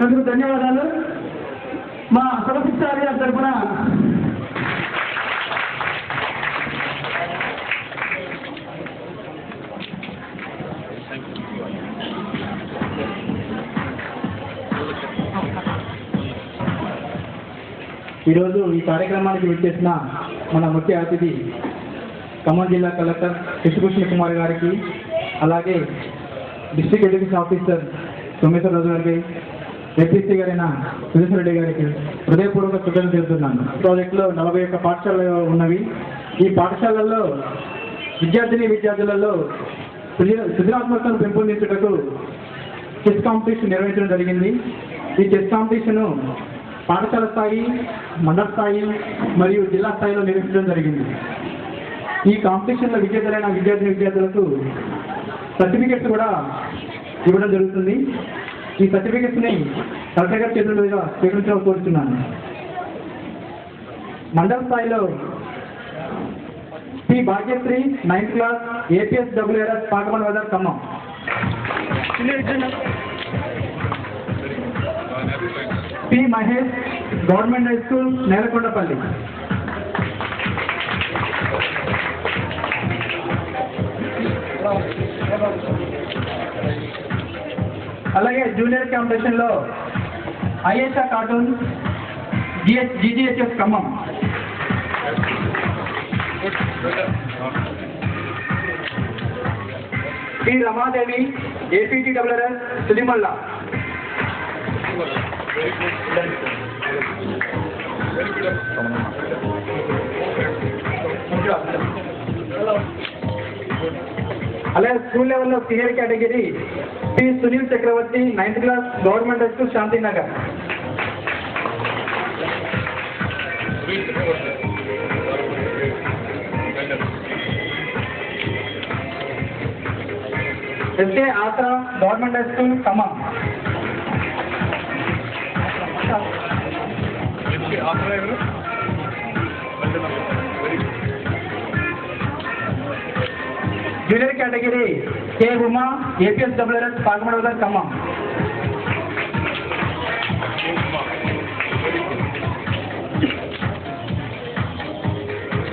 అందుకు ధన్యవాదాలు. మా సభశిక్షారి గారి తరఫున ఈరోజు ఈ కార్యక్రమానికి విచ్చేసిన మన ముఖ్య అతిథి ఖమ్మం జిల్లా కలెక్టర్ కృష్ణభూషణ్ కుమార్ గారికి, అలాగే డిస్ట్రిక్ట్ ఎడ్యుకేషన్ ఆఫీసర్ సోమేశ్వర రాజు గారికి, ఏపీసీ గారైన సురేశ్వర రెడ్డి గారికి హృదయపూర్వక కృతజ్ఞతలు తెలుపుతున్నాను. ప్రాజెక్టులో 41 పాఠశాలలు ఉన్నవి. ఈ పాఠశాలల్లో విద్యార్థులలో సృజనాత్మకతను పెంపొందించుటకు చెస్ కాంపిటీషన్ నిర్వహించడం జరిగింది. ఈ చెస్ కాంపిటీషన్ పాఠశాల స్థాయి, మండల స్థాయి మరియు జిల్లా స్థాయిలో నిర్వహించడం జరిగింది. ఈ కాంపిటీషన్లో విజేతలైన విద్యార్థులకు సర్టిఫికెట్స్ కూడా ఇవ్వడం జరుగుతుంది. ఈ సర్టిఫికెట్స్ని కలెక్టర్ గారి చేతుల మీదుగా స్వీకరించాలని కోరుతున్నాను. మండల స్థాయిలో P Bhagyashree 9th class APSWRS పాకమన్ వదర్ Khammam. P Mahesh government high school Nelakondapalli. అలాగే జూనియర్ కాంపిటీషన్లో ఐఎస్ఆ cartoon GGHS Khammam. P Ramadevi APTWRS Sudimalla. అలాగే స్కూల్ లెవెల్లో senior category P Sunil Chakravarthi 9th class government high school Shantinagar. SK Asara government high school Khammam. Junior category K Uma APSWRS పాకమన్ వదర్ Khammam.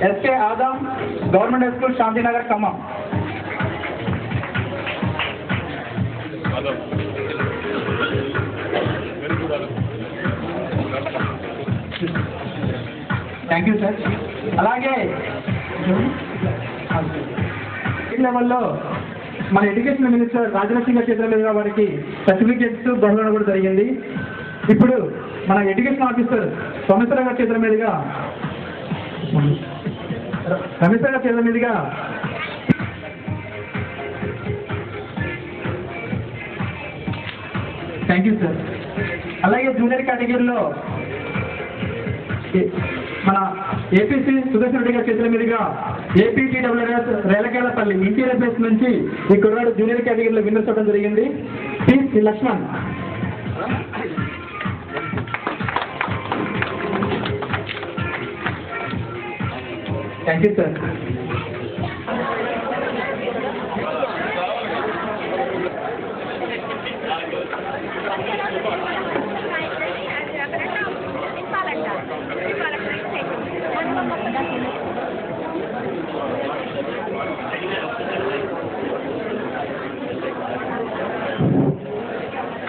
SK Adam government high school Shantinagar Khammam. Thank you sir. అలాగే లెవెల్లో మన ఎడ్యుకేషన్ మినిస్టర్ రాజలక్ష్మి గారి చేతుల మీదుగా వారికి సర్టిఫికేట్స్ బహుమతి కూడా జరిగింది. ఇప్పుడు మన ఎడ్యుకేషన్ ఆఫీసర్ సోమేశ్వర గారి చేతుల మీదుగా థ్యాంక్ యూ సార్. అలాగే జూనియర్ కేటగిరీలో మన ఏపీసీ సుదర్శన్ రెడ్డి గారి చేతుల మీదుగా APTWRS రేలకేలపల్లి ఇంటీరియర్ బేస్ నుంచి ఈ కుర్రాడు జూనియర్ కేటగిరీలో విన్నర్స్ అవ్వడం జరిగింది. P Lakshman. Thank you sir.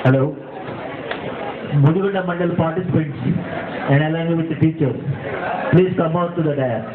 Hello, Mudigonda Mandal participants and along with the teachers, please come out to the dais.